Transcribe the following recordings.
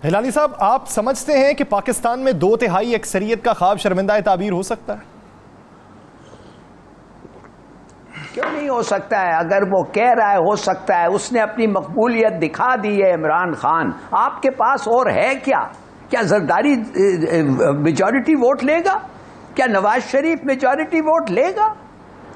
ہلالی صاحب، آپ سمجھتے ہیں کہ پاکستان میں 2/3 اکثریت کا خواب شرمندہ تعبیر ہو سکتا ہے؟ کیوں نہیں ہو سکتا ہے؟ اگر وہ کہہ رہا ہے ہو سکتا ہے، اس نے اپنی مقبولیت دکھا دی ہے عمران خان. آپ کے پاس اور ہے کیا؟ کیا زرداری میجورٹی ووٹ لے گا؟ کیا نواز شریف میجورٹی ووٹ لے گا؟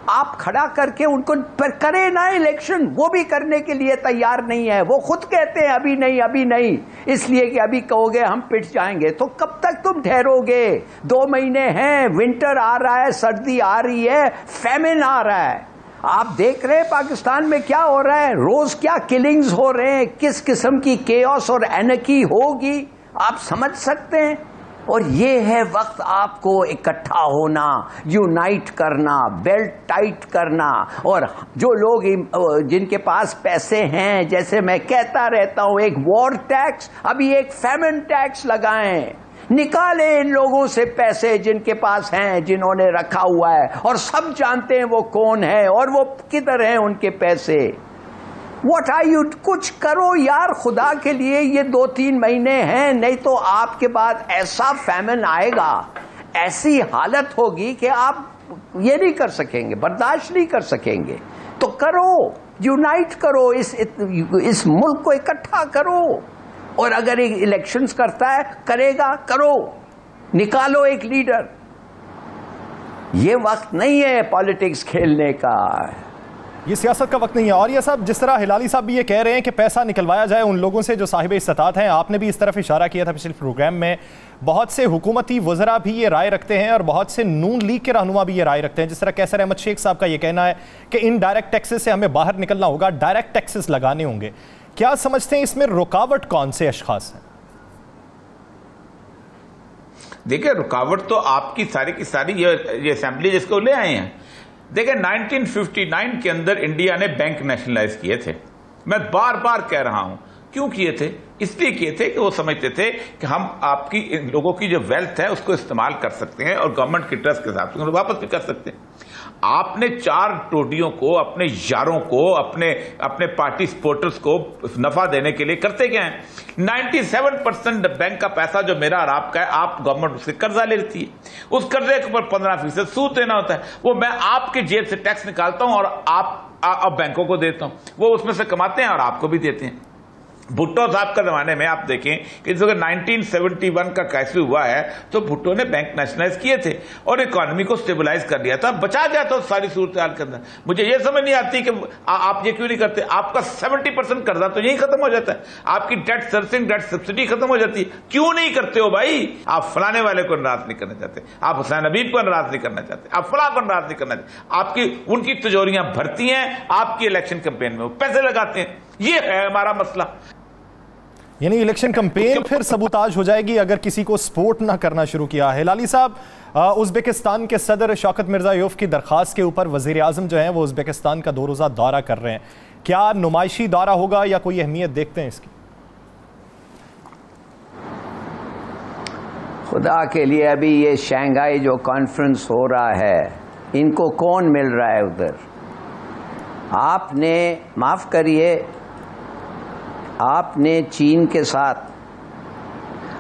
آپ کھڑا کر کے ان کو پر کرے نا الیکشن. وہ بھی کرنے کے لیے تیار نہیں ہے. وہ خود کہتے ہیں ابھی نہیں ابھی نہیں، اس لیے کہ ابھی کہو گے ہم پٹ جائیں گے. تو کب تک تم ٹھہرو گے؟ 2 مہینے ہیں، ونٹر آ رہا ہے، سردی آ رہی ہے، فیمن آ رہا ہے. آپ دیکھ رہے ہیں پاکستان میں کیا ہو رہا ہے، روز کیا کلنگز ہو رہے ہیں، کس قسم کی کیوس اور اینرکی ہوگی، آپ سمجھ سکتے ہیں. اور یہ ہے وقت آپ کو اکٹھا ہونا، یونائٹ کرنا، بیلٹ ٹائٹ کرنا. اور جو لوگ جن کے پاس پیسے ہیں، جیسے میں کہتا رہتا ہوں، ایک وار ٹیکس، ابھی ایک فیمن ٹیکس لگائیں. نکالیں ان لوگوں سے پیسے جن کے پاس ہیں، جنہوں نے رکھا ہوا ہے، اور سب جانتے ہیں وہ کون ہے اور وہ کدھر ہیں ان کے پیسے. What are you? کچھ کرو یار خدا کے لیے. یہ 2-3 مہینے ہیں، نہیں تو آپ کے بعد ایسا فیمن آئے گا، ایسی حالت ہوگی کہ آپ یہ نہیں کر سکیں گے، برداشت نہیں کر سکیں گے. تو کرو، یونائٹ کرو، اس ملک کو اکٹھا کرو. اور اگر الیکشنز کرتا ہے، کرے گا، کرو، نکالو ایک لیڈر. یہ وقت نہیں ہے پالیٹکس کھیلنے کا، یہ سیاست کا وقت نہیں ہے. اور یہ صاحب، جس طرح ہلالی صاحب بھی یہ کہہ رہے ہیں کہ پیسہ نکلوایا جائے ان لوگوں سے جو صاحب استطاعت ہیں، آپ نے بھی اس طرف اشارہ کیا تھا پچھلے پروگرام میں. بہت سے حکومتی وزراء بھی یہ رائے رکھتے ہیں اور بہت سے نون لیگ کے رہنما بھی یہ رائے رکھتے ہیں. جس طرح کیسر احمد شیخ صاحب کا یہ کہنا ہے کہ ان ڈائریکٹ ٹیکسز سے ہمیں باہر نکلنا ہوگا، ڈائریکٹ ٹیکسز لگانے ہوں گے. کیا سمجھتے ہیں اس میں رکاوٹ کون سے اشخاص ہیں؟ دیکھیں، رکاوٹ تو آپ کی ساری یہ اسمبلی جس کو لے آئے ہیں. دیکھیں 1959 کے اندر انڈیا نے بینک نیشنلائز کیے تھے. میں بار بار کہہ رہا ہوں کیوں کیے تھے؟ اس لیے کیے تھے کہ وہ سمجھتے تھے کہ ہم آپ کی لوگوں کی جو ویلتھ ہے اس کو استعمال کر سکتے ہیں اور گورنمنٹ کی ٹرسٹ کے حساب سے واپس بھی کر سکتے ہیں. آپ نے 4 ٹوڈیوں کو، اپنے یاروں کو، اپنے پارٹی سپورٹرز کو نفع دینے کے لیے کرتے کیا ہیں؟ 97% بینک کا پیسہ جو میرا اور آپ کا ہے، آپ گورنمنٹ اس سے قرضہ لے لیتی ہے. اس قرضے کے اوپر 15% سود دینا ہوتا ہے. وہ میں آپ کے جیب سے ٹیکس نکالتا ہوں اور آپ بینکوں کو دیتا ہوں. وہ اس میں سے کماتے ہیں اور آپ کو بھی دیتے ہیں. بھٹو صاحب کا زمانے میں آپ دیکھیں کہ جو 1971 کا کرائسس ہوا ہے تو بھٹو نے بینک نیشنلائز کیے تھے اور اکانومی کو سٹیبلائز کر لیا تھا، بچا گیا تھا ساری صورتحال کے اندر. مجھے یہ سمجھ نہیں آتی کہ آپ یہ کیوں نہیں کرتے. آپ کا 70% قرضہ تو یہی ختم ہو جاتا ہے، آپ کی ڈیٹ سروسنگ، ڈیٹ سبسڈی ختم ہو جاتی ہے. کیوں نہیں کرتے ہو بھائی؟ آپ فلانے والے کو ناراض نہیں کرنا چاہتے، آپ حسین حبیب کو ناراض نہیں کرنا چاہتے، آپ فلاں کو ناراض نہیں کرنا چاہتے. آپ کی ان کی تجوریاں بھرتی ہیں، آپ کی الیکشن کمپین میں وہ پیسے لگاتے ہیں. یہ ہے ہمارا مسئلہ. یعنی الیکشن کمپین پھر سبوتاج ہو جائے گی اگر کسی کو سپورٹ نہ کرنا شروع کیا. ہلالی صاحب، ازبکستان کے صدر شوکت مرزایوف کی درخواست کے اوپر وزیر اعظم جو ہیں وہ ازبکستان کا 2 روزہ دورہ کر رہے ہیں. کیا نمائشی دورہ ہوگا یا کوئی اہمیت دیکھتے ہیں اس کی؟ خدا کے لیے ابھی یہ شنگھائی جو کانفرنس ہو رہا ہے، ان کو کون مل رہا ہے ادھر؟ آپ نے معاف کریے، آپ نے چین کے ساتھ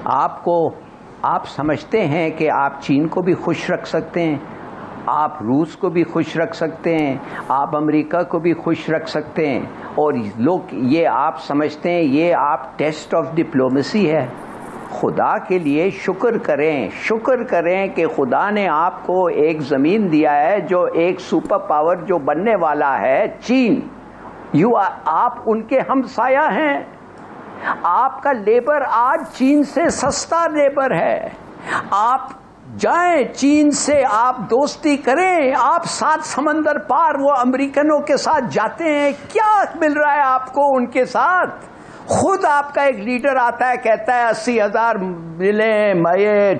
آپ سمجھتے ہیں کہ آپ چین کو بھی خوش رکھ سکتے ہیں، آپ روس کو بھی خوش رکھ سکتے ہیں، آپ امریکہ کو بھی خوش رکھ سکتے ہیں، اور لوگ یہ آپ سمجھتے ہیں یہ آپ ٹیسٹ آف ڈپلومیسی ہے؟ خدا کے لیے شکر کریں کہ خدا نے آپ کو ایک زمین دیا ہے جو ایک سپر پاور جو بننے والا ہے، چین. آپ ان کے ہمسایہ ہیں. آپ کا لیبر آج چین سے سستا لیبر ہے. آپ جائیں چین سے، آپ دوستی کریں. آپ 7 سمندر پار وہ امریکنوں کے ساتھ جاتے ہیں، کیا مل رہا ہے آپ کو ان کے ساتھ؟ خود آپ کا ایک لیڈر آتا ہے کہتا ہے 80,000 ملیں،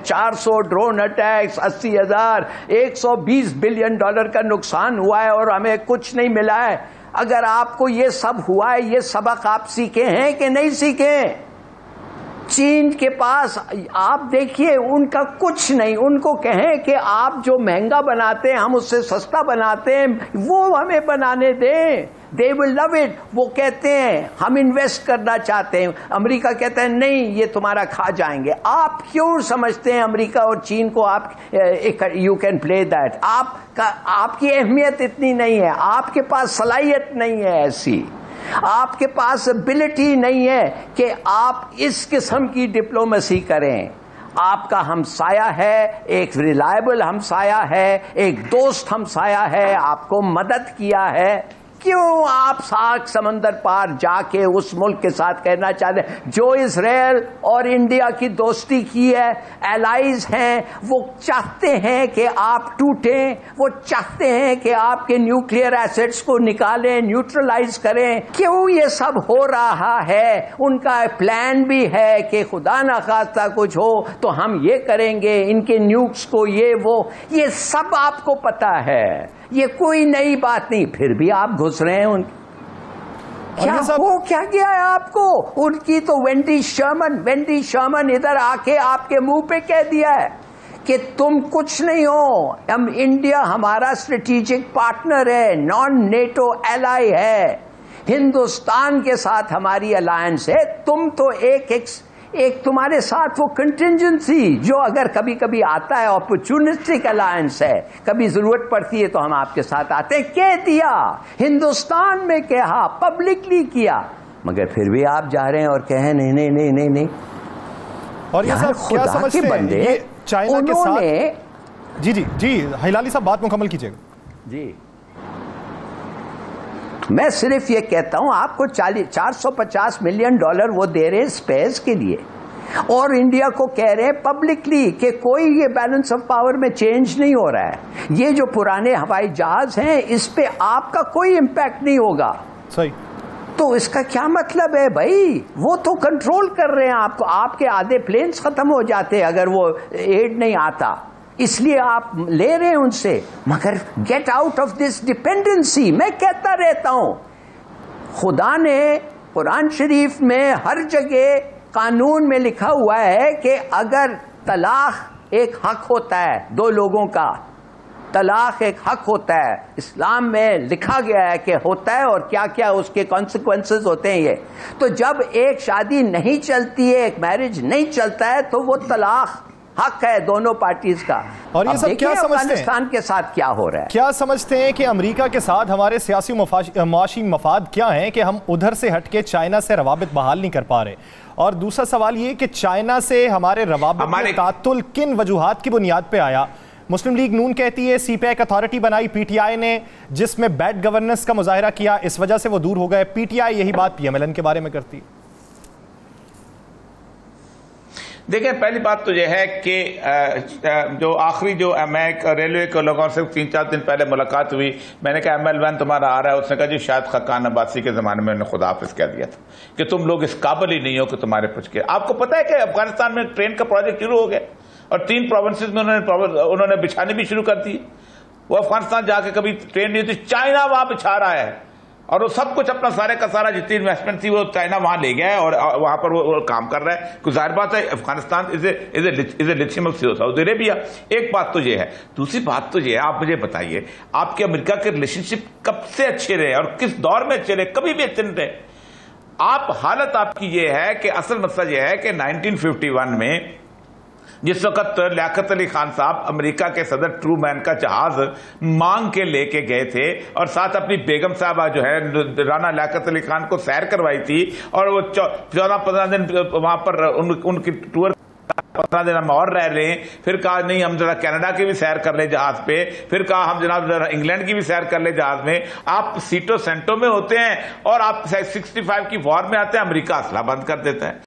400 ڈرون اٹیکس، 80,000، $120 بلین کا نقصان ہوا ہے اور ہمیں کچھ نہیں ملا ہے. اگر آپ کو یہ سب ہوا ہے، یہ سبق آپ سیکھے ہیں کہ نہیں سیکھے؟ چین کے پاس آپ دیکھیے ان کا کچھ نہیں. ان کو کہیں کہ آپ جو مہنگا بناتے ہیں ہم اس سے سستا بناتے ہیں، وہ ہمیں بنانے دیں. they will love it. وہ کہتے ہیں ہم انویسٹ کرنا چاہتے ہیں, امریکہ کہتا ہے نہیں یہ تمہارا کھا جائیں گے. آپ کیوں سمجھتے ہیں امریکہ اور چین کو آپ you can play that؟ آپ کی اہمیت اتنی نہیں ہے, آپ کے پاس صلاحیت نہیں ہے ایسی, آپ کے پاس ابلٹی نہیں ہے کہ آپ اس قسم کی ڈپلومیسی کریں. آپ کا ہمسایہ ہے, ایک ریلائبل ہمسایہ ہے, ایک دوست ہمسایہ ہے, آپ کو مدد کیا ہے. کیوں آپ ساکھ سمندر پار جا کے اس ملک کے ساتھ کہنا چاہتے ہیں جو اسرائیل اور انڈیا کی دوستی کی ہے, الائز ہیں, وہ چاہتے ہیں کہ آپ ٹوٹیں, وہ چاہتے ہیں کہ آپ کے نیوکلیئر ایسٹس کو نکالیں, نیوٹرلائز کریں. کیوں یہ سب ہو رہا ہے؟ ان کا پلان بھی ہے کہ خدا نخواستہ کچھ ہو تو ہم یہ کریں گے, ان کے نیوکس کو یہ سب آپ کو پتا ہے, یہ کوئی نئی بات نہیں. پھر بھی آپ گھس رہے ہیں ان کیا کیا ہے آپ کو؟ ان کی تو وینڈی شرمن ادھر آ کے آپ کے منہ پہ کہہ دیا ہے کہ تم کچھ نہیں ہو, ہم انڈیا ہمارا اسٹریٹجک پارٹنر ہے, نان نیٹو ایلائی ہے, ہندوستان کے ساتھ ہماری الائنس ہے, تم تو ایک تمہارے ساتھ وہ کنٹینجنسی جو اگر کبھی کبھی آتا ہے اپرچونسٹک الائنس ہے, کبھی ضرورت پڑتی ہے تو ہم آپ کے ساتھ آتے ہیں. کہہ دیا ہندوستان میں, کہا پبلکلی کیا, مگر پھر بھی آپ جا رہے ہیں اور کہیں نہیں. اور یہ سب کیا سمجھتے ہیں یہ چائنا کے ساتھ؟ جی ہلالی صاحب بات مکمل کیجئے گا. جی میں صرف یہ کہتا ہوں آپ کو $450 ملین وہ دے رہے ہیں اسپیس کے لیے, اور انڈیا کو کہہ رہے ہیں پبلکلی کہ کوئی یہ بیلنس آف پاور میں چینج نہیں ہو رہا ہے, یہ جو پرانے ہوائی جہاز ہیں اس پہ آپ کا کوئی امپیکٹ نہیں ہوگا. صحیح. تو اس کا کیا مطلب ہے بھائی؟ وہ تو کنٹرول کر رہے ہیں آپ کو, آپ کے آدھے پلینز ختم ہو جاتے اگر وہ ایڈ نہیں آتا, اس لیے آپ لے رہے ہیں ان سے. مگر get out of this dependency. میں کہتا رہتا ہوں خدا نے قرآن شریف میں ہر جگہ قانون میں لکھا ہوا ہے کہ اگر طلاق ایک حق ہوتا ہے, دو لوگوں کا طلاق ایک حق ہوتا ہے, اسلام میں لکھا گیا ہے کہ ہوتا ہے, اور کیا کیا اس کے کانسیکوینسز ہوتے ہیں یہ. تو جب ایک شادی نہیں چلتی ہے, ایک میرج نہیں چلتا ہے, تو وہ طلاق حق ہے دونوں پارٹیز کا. اور یہ سب کیا سمجھتے ہیں افغانستان کے ساتھ کیا ہو رہا ہے؟ کیا سمجھتے ہیں کہ امریکہ کے ساتھ ہمارے سیاسی معاشی مفاد کیا ہیں کہ ہم ادھر سے ہٹ کے چائنا سے روابط بحال نہیں کر پا رہے؟ اور دوسرا سوال یہ کہ چائنا سے ہمارے روابط میں تعطل کن وجوہات کی بنیاد پہ آیا؟ مسلم لیگ نون کہتی ہے سی پیک اتھارٹی بنائی پی ٹی آئی نے, جس میں بیڈ گورننس کا مظاہرہ کیا, اس وجہ سے وہ دور ہو گئے. پی ٹی آئی یہی بات پی ایم ایل این کے بارے میں کرتی ہے. دیکھیں پہلی بات تو یہ ہے کہ جو آخری جو میں ریلوے کے لوگوں سے 3-4 دن پہلے ملاقات ہوئی, میں نے کہا ML1 تمہارا آ رہا ہے, اس نے کہا جی شاید خاقان عباسی کے زمانے میں انہوں نے خدا حافظ کہہ دیا تھا کہ تم لوگ اس قابل ہی نہیں ہو کہ تمہارے پوچھ کے. آپ کو پتا ہے کہ افغانستان میں ٹرین کا پروجیکٹ شروع ہو گیا اور 3 پروونسز میں انہوں نے بچھانی بھی شروع کر دی. وہ افغانستان جا کے کبھی ٹرین نہیں ہوتی, چائنا وہاں بچھا رہا ہے, اور وہ سب کچھ اپنا سارے کا سارا جتنی انویسٹمنٹ تھی وہ چائنا وہاں لے گیا ہے اور وہاں پر وہ کام کر رہا ہے. ظاہر بات ہے افغانستان از اے لتھیم آف سعودی عربیہ. ایک بات تو یہ ہے. دوسری بات تو یہ ہے, آپ مجھے بتائیے آپ کے امریکہ کے ریلیشن شپ کب سے اچھے رہے اور کس دور میں اچھے رہے؟ کبھی بھی اچھے نہیں رہے. حالت آپ کی یہ ہے کہ اصل مسئلہ یہ ہے کہ 1951 میں جس وقت لیاقت علی خان صاحب امریکہ کے صدر ٹرو مین کا جہاز مانگ کے لے کے گئے تھے اور ساتھ اپنی بیگم صاحبہ جو ہے رانا لیاقت علی خان کو سیر کروائی تھی, اور وہ 14-15 دن وہاں پر ان کی ٹور 15 دن ہم اور رہ رہے ہیں. پھر کہا نہیں ہم ذرا کینیڈا کی بھی سیر کر لیں جہاز پہ, پھر کہا ہم جناب ذرا انگلینڈ کی بھی سیر کر لیں جہاز میں. آپ سیٹوں سینٹوں میں ہوتے ہیں اور آپ 65 کی وار میں آتے ہیں, امریکہ اسلحہ بند کر دیتا ہے.